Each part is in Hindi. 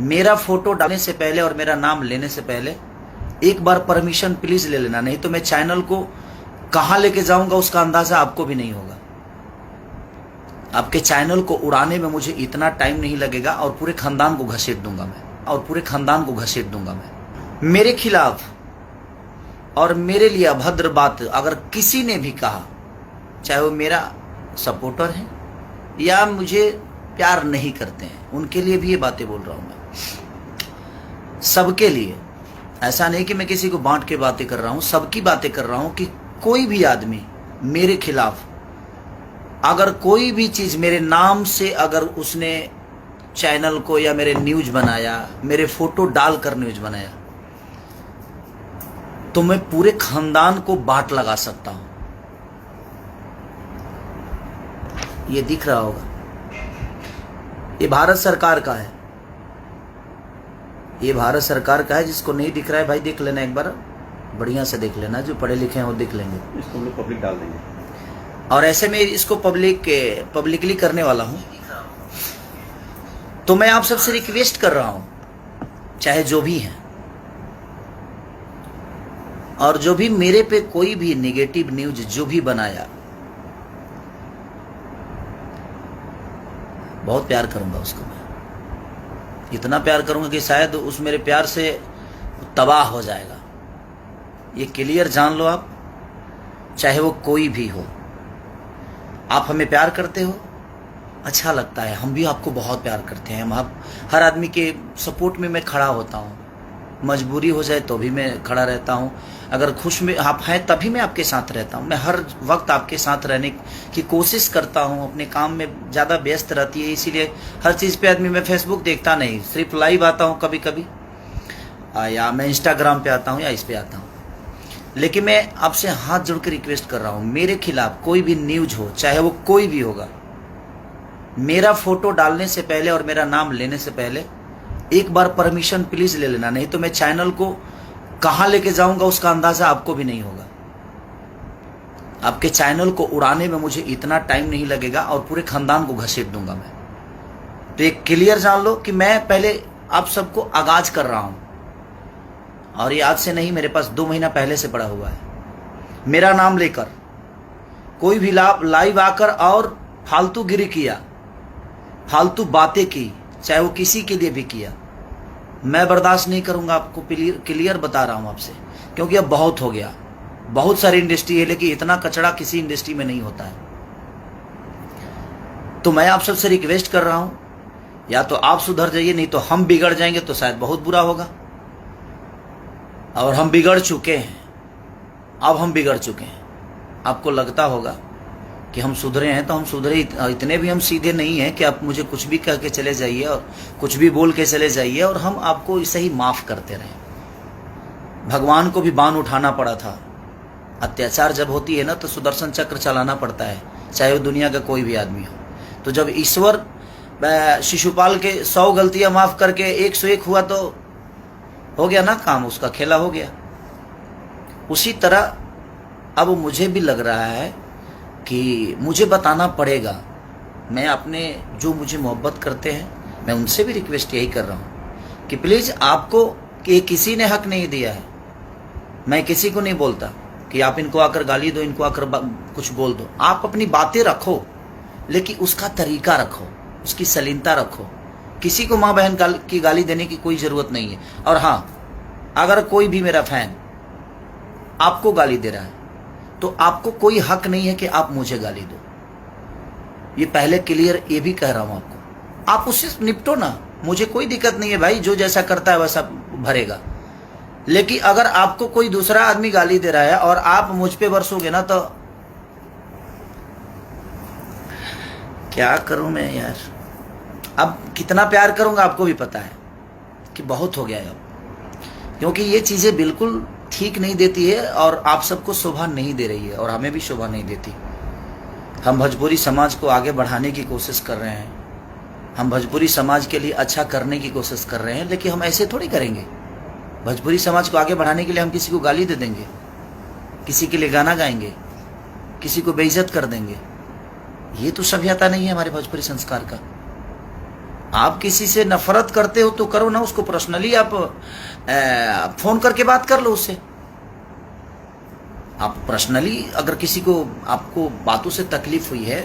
मेरा फोटो डालने से पहले और मेरा नाम लेने से पहले एक बार परमिशन प्लीज ले लेना, नहीं तो मैं चैनल को कहां लेके जाऊंगा उसका अंदाजा आपको भी नहीं होगा। आपके चैनल को उड़ाने में मुझे इतना टाइम नहीं लगेगा और पूरे खानदान को घसीट दूंगा मैं। मेरे खिलाफ और मेरे लिए अभद्र बात अगर किसी ने भी कहा, चाहे वो मेरा सपोर्टर है या मुझे प्यार नहीं करते हैं, उनके लिए भी ये बातें बोल रहा हूं मैं, सबके लिए। ऐसा नहीं कि मैं किसी को बांट के बातें कर रहा हूं, सबकी बातें कर रहा हूं कि कोई भी आदमी मेरे खिलाफ अगर कोई भी चीज मेरे नाम से अगर उसने चैनल को या मेरे न्यूज बनाया, मेरे फोटो डालकर न्यूज बनाया, तो मैं पूरे खानदान को बाट लगा सकता हूं। ये दिख रहा होगा, ये भारत सरकार का है, ये भारत सरकार का है। जिसको नहीं दिख रहा है भाई देख लेना, एक बार बढ़िया से देख लेना, जो पढ़े लिखे हैं वो देख लेंगे। इसको हम लोग पब्लिक डाल देंगे और ऐसे में इसको पब्लिकली करने वाला हूं। तो मैं आप सबसे रिक्वेस्ट कर रहा हूं, चाहे जो भी हैं, और जो भी मेरे पे कोई भी नेगेटिव न्यूज जो भी बनाया, बहुत प्यार करूंगा उसको मैं, इतना प्यार करूंगा कि शायद उस मेरे प्यार से तबाह हो जाएगा। ये क्लियर जान लो आप, चाहे वो कोई भी हो। आप हमें प्यार करते हो, अच्छा लगता है, हम भी आपको बहुत प्यार करते हैं। आप हर आदमी के सपोर्ट में मैं खड़ा होता हूँ, मजबूरी हो जाए तो भी मैं खड़ा रहता हूँ, अगर खुश में आप हैं तभी मैं आपके साथ रहता हूँ। मैं हर वक्त आपके साथ रहने की कोशिश करता हूँ, अपने काम में ज़्यादा व्यस्त रहती है, इसीलिए हर चीज़ पे आदमी, मैं फेसबुक देखता नहीं, सिर्फ लाइव आता हूँ कभी कभी, या मैं इंस्टाग्राम पे आता हूँ या इस पे आता हूँ। लेकिन मैं आपसे हाथ जोड़ के रिक्वेस्ट कर रहा हूँ, मेरे खिलाफ कोई भी न्यूज हो, चाहे वो कोई भी होगा, मेरा फोटो डालने से पहले और मेरा नाम लेने से पहले एक बार परमिशन प्लीज ले लेना, नहीं तो मैं चैनल को कहां लेके जाऊंगा उसका अंदाजा आपको भी नहीं होगा। आपके चैनल को उड़ाने में मुझे इतना टाइम नहीं लगेगा और पूरे खानदान को घसीट दूंगा मैं। तो एक क्लियर जान लो कि मैं पहले आप सबको आगाज कर रहा हूं, और ये आज से नहीं, मेरे पास 2 महीना पहले से पड़ा हुआ है। मेरा नाम लेकर कोई भी लाइव आकर और फालतू गिरी किया, फालतू बातें की, चाहे वो किसी के लिए भी किया, मैं बर्दाश्त नहीं करूंगा। आपको क्लियर बता रहा हूं आपसे, क्योंकि अब बहुत हो गया। बहुत सारी इंडस्ट्री है, लेकिन इतना कचड़ा किसी इंडस्ट्री में नहीं होता है। तो मैं आप सबसे रिक्वेस्ट कर रहा हूं, या तो आप सुधर जाइए, नहीं तो हम बिगड़ जाएंगे तो शायद बहुत बुरा होगा। और हम बिगड़ चुके हैं, अब हम बिगड़ चुके हैं। आपको लगता होगा कि हम सुधरे हैं, तो हम सुधरे इतने भी हम सीधे नहीं हैं कि आप मुझे कुछ भी कह के चले जाइए और कुछ भी बोल के चले जाइए और हम आपको इसे ही माफ करते रहें। भगवान को भी बाण उठाना पड़ा था। अत्याचार जब होती है ना, तो सुदर्शन चक्र चलाना पड़ता है, चाहे वो दुनिया का कोई भी आदमी हो। तो जब ईश्वर शिशुपाल के 100 गलतियां माफ करके 101 हुआ, तो हो गया ना काम, उसका खेला हो गया। उसी तरह अब मुझे भी लग रहा है कि मुझे बताना पड़ेगा। मैं अपने जो मुझे मोहब्बत करते हैं, मैं उनसे भी रिक्वेस्ट यही कर रहा हूँ कि प्लीज़, आपको कि किसी ने हक नहीं दिया है। मैं किसी को नहीं बोलता कि आप इनको आकर गाली दो, इनको आकर कुछ बोल दो। आप अपनी बातें रखो, लेकिन उसका तरीका रखो, उसकी सलीनता रखो। किसी को माँ बहन की गाली देने की कोई ज़रूरत नहीं है। और हाँ, अगर कोई भी मेरा फैन आपको गाली दे रहा है, तो आपको कोई हक नहीं है कि आप मुझे गाली दो। ये पहले क्लियर ये भी कह रहा हूं आपको। आप उससे निपटो ना, मुझे कोई दिक्कत नहीं है भाई, जो जैसा करता है वैसा भरेगा। लेकिन अगर आपको कोई दूसरा आदमी गाली दे रहा है और आप मुझ पे बरसोगे ना, तो क्या करूं मैं यार। अब कितना प्यार करूंगा आपको भी पता है कि बहुत हो गया है अब, क्योंकि ये चीजें बिल्कुल ठीक नहीं देती है और आप सबको शोभा नहीं दे रही है और हमें भी शोभा नहीं देती। हम भोजपुरी समाज को आगे बढ़ाने की कोशिश कर रहे हैं, हम भोजपुरी समाज के लिए अच्छा करने की कोशिश कर रहे हैं, लेकिन हम ऐसे थोड़ी करेंगे। भोजपुरी समाज को आगे बढ़ाने के लिए हम किसी को गाली दे देंगे, किसी के लिए गाना गाएंगे, किसी को बेइज्जत कर देंगे? ये तो सभ्यता नहीं है हमारे भोजपुरी संस्कार का। आप किसी से नफरत करते हो तो करो ना, उसको पर्सनली आप फोन करके बात कर लो उससे। आप पर्सनली अगर किसी को, आपको बातों से तकलीफ हुई है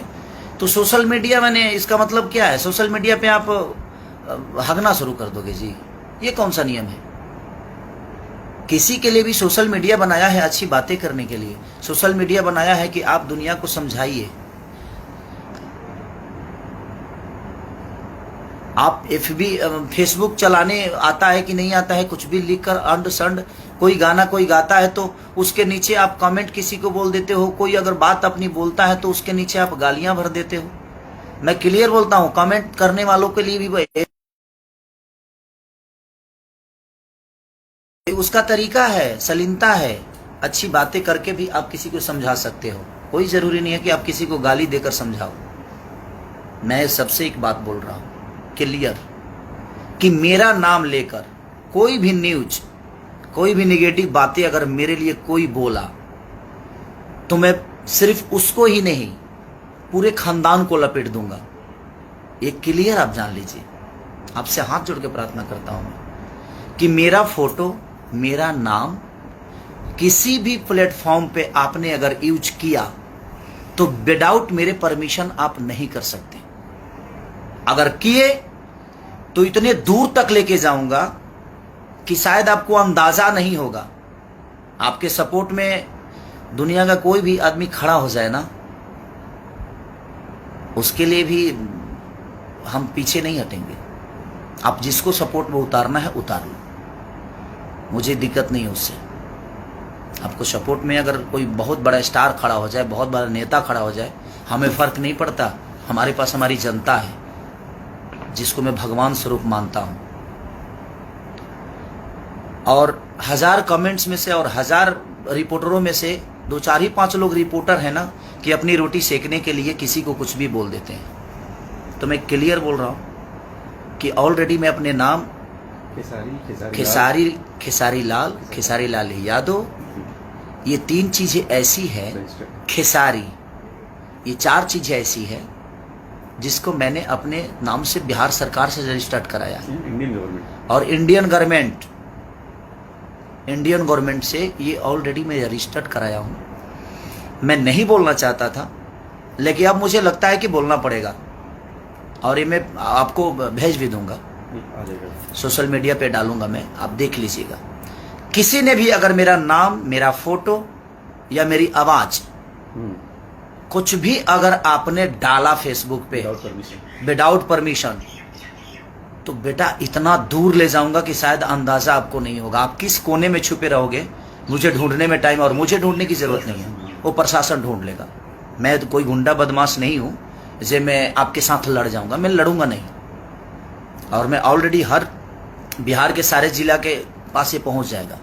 तो सोशल मीडिया, मैंने इसका मतलब क्या है, सोशल मीडिया पे आप हगना शुरू कर दोगे जी? ये कौन सा नियम है? किसी के लिए भी सोशल मीडिया बनाया है अच्छी बातें करने के लिए, सोशल मीडिया बनाया है कि आप दुनिया को समझाइए। आप FB फेसबुक चलाने आता है कि नहीं आता है, कुछ भी लिखकर अंड संड, कोई गाना कोई गाता है तो उसके नीचे आप कमेंट किसी को बोल देते हो, कोई अगर बात अपनी बोलता है तो उसके नीचे आप गालियां भर देते हो। मैं क्लियर बोलता हूं, कमेंट करने वालों के लिए भी उसका तरीका है, सलीनता है। अच्छी बातें करके भी आप किसी को समझा सकते हो, कोई जरूरी नहीं है कि आप किसी को गाली देकर समझाओ। मैं सबसे एक बात बोल रहा हूं क्लियर, कि मेरा नाम लेकर कोई भी न्यूज, कोई भी निगेटिव बातें अगर मेरे लिए कोई बोला तो मैं सिर्फ उसको ही नहीं, पूरे खानदान को लपेट दूंगा। ये क्लियर आप जान लीजिए। आपसे हाथ जोड़ के प्रार्थना करता हूं कि मेरा फोटो, मेरा नाम किसी भी प्लेटफॉर्म पे आपने अगर यूज किया तो विदाउट मेरे परमिशन आप नहीं कर सकते। अगर किए तो इतने दूर तक लेके जाऊंगा कि शायद आपको अंदाजा नहीं होगा। आपके सपोर्ट में दुनिया का कोई भी आदमी खड़ा हो जाए ना, उसके लिए भी हम पीछे नहीं हटेंगे। आप जिसको सपोर्ट में उतारना है उतार लो, मुझे दिक्कत नहीं है उससे। आपको सपोर्ट में अगर कोई बहुत बड़ा स्टार खड़ा हो जाए, बहुत बड़ा नेता खड़ा हो जाए, हमें फर्क नहीं पड़ता। हमारे पास हमारी जनता है जिसको मैं भगवान स्वरूप मानता हूं। और 1000 कमेंट्स में से और 1000 रिपोर्टरों में से 2, 4 ही 5 लोग रिपोर्टर हैं ना, कि अपनी रोटी सेकने के लिए किसी को कुछ भी बोल देते हैं। तो मैं क्लियर बोल रहा हूं कि ऑलरेडी मैं अपने नाम खेसारी लाल यादव, ये 3 चीजें ऐसी है, खेसारी, ये 4 चीजें ऐसी है जिसको मैंने अपने नाम से बिहार सरकार से रजिस्टर्ड कराया है, इंडियन गवर्नमेंट और इंडियन गवर्नमेंट से ये ऑलरेडी मैं रजिस्टर्ड कराया हूं। मैं नहीं बोलना चाहता था, लेकिन अब मुझे लगता है कि बोलना पड़ेगा, और ये मैं आपको भेज भी दूंगा, सोशल मीडिया पे डालूंगा मैं, आप देख लीजिएगा। किसी ने भी अगर मेरा नाम, मेरा फोटो या मेरी आवाज कुछ भी अगर आपने डाला फेसबुक पे विदाउट परमिशन, तो बेटा इतना दूर ले जाऊंगा कि शायद अंदाजा आपको नहीं होगा। आप किस कोने में छुपे रहोगे, मुझे ढूंढने में टाइम, और मुझे ढूंढने की जरूरत नहीं है, वो प्रशासन ढूंढ लेगा। मैं तो कोई गुंडा बदमाश नहीं हूं जे मैं आपके साथ लड़ जाऊंगा, मैं लड़ूंगा नहीं। और मैं ऑलरेडी हर बिहार के सारे जिला के पास ये पहुंच जाएगा।